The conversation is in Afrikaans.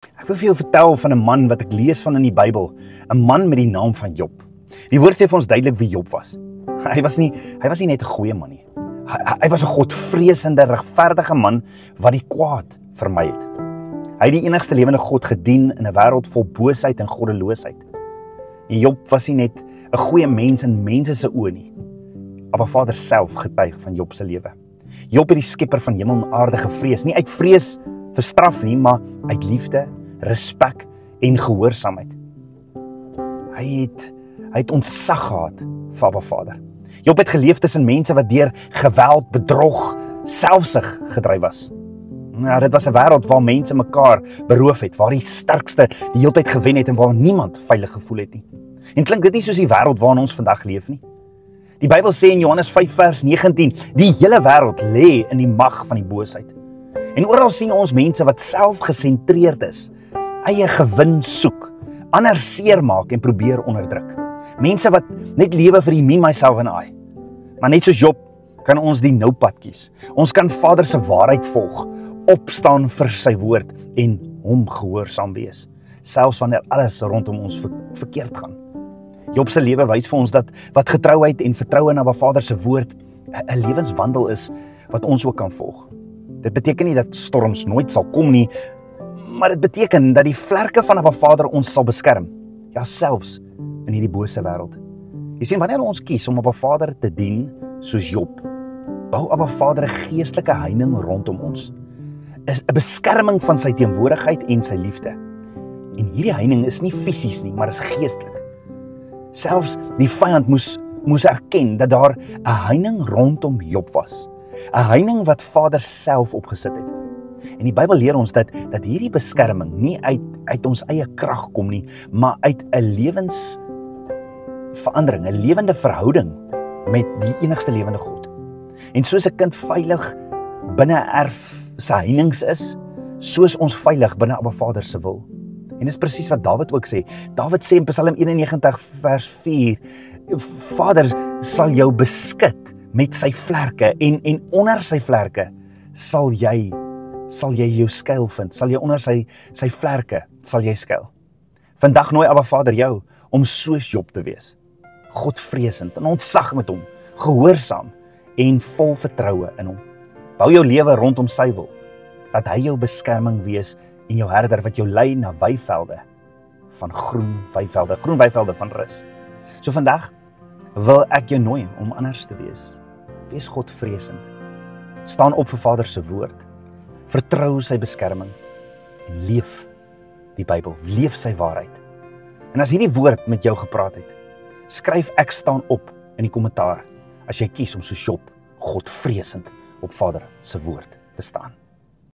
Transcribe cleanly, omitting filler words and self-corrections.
Ek wil vir jou vertel van 'n man wat ek lees van in die Bybel, 'n man met die naam van Job. Die woord sê vir ons duidelik wie Job was. Hy was nie net 'n goeie man nie. Hy was 'n godvreesende, regverdige man wat die kwaad vermy het. Hy het die enigste lewende God gedien in 'n wêreld vol boosheid en goddeloosheid. Job was nie net 'n goeie mens in mense se oë nie, maar Vader self getuig van Job se lewe. Job het die skepper van hemel en aarde gevrees, nie uit vrees vir straf nie, maar uit liefde, respek en gehoorsaamheid. Hy het ontzag gehad vir Abba Vader. Job het geleef tussen mense wat deur geweld, bedrog, selfsug gedryf was. Nou, dit was 'n wêreld waar mense mekaar beroof het, waar die sterkste die heeltyd gewen het en waar niemand veilig gevoel het nie. En klink dit nie soos die wêreld waarin ons vandag leef nie? Die Bybel sê in Johannes 5 vers 19, die hele wêreld lê in die mag van die boosheid. En oral sien ons mense wat selfgesentreerd is, eie gewin soek, ander seermaak en probeer onderdruk. Mense wat net lewe vir die me, myself en I. Maar net soos Job kan ons die noupad kies. Ons kan Vader se waarheid volg, opstaan vir sy woord en hom gehoorsaam wees, selfs wanneer alles rondom ons verkeerd gaan. Job se lewe wys vir ons dat wat getrouheid en vertroue na Vader se woord 'n lewenswandel is wat ons ook kan volg. Dit beteken nie dat storms nooit sal kom nie, maar dit beteken dat die vlerke van Abba Vader ons sal beskerm, ja selfs in hierdie bose wêreld. Jy sien, wanneer ons kies om Abba Vader te dien soos Job, bou Abba Vader 'n geestelike heining rondom ons, is 'n beskerming van sy teenwoordigheid en sy liefde. En hierdie heining is nie fisies nie, maar is geestelik. Selfs die vyand moes erken dat daar 'n heining rondom Job was, 'n heining wat Vader self opgesit het. En die Bybel leer ons dat hierdie beskerming nie uit ons eie krag kom nie, maar uit 'n lewensverandering, 'n lewende verhouding met die enigste lewende God. En soos 'n kind veilig binne 'n erf se heininge is, soos ons veilig binne Abba Vader se wil. En dis presies wat Dawid ook sê. Dawid sê in Psalm 91 vers 4, Vader sal jou beskut met sy vlerke en onder sy vlerke sal jy jou skuil vind, sal jy onder sy vlerke sal jy skuil. Vandag nooi Abba Vader jou om soos Job te wees, godvreesend en ontzag met hom, gehoorsaam en vol vertroue in hom. Bou jou lewe rondom sy wil, dat hy jou beskerming wees en jou herder wat jou lei na weivelde van groen weivelde van rus. So vandag wil ek jou nooi om anders te wees. Wees godvreesend. Staan op vir Vader se woord. Vertrou sy beskerming en leef die Bybel, leef sy waarheid. En as hierdie woord met jou gepraat het, skryf ek staan op in die kommentaar as jy kies om soos Job godvreesend op Vader se woord te staan.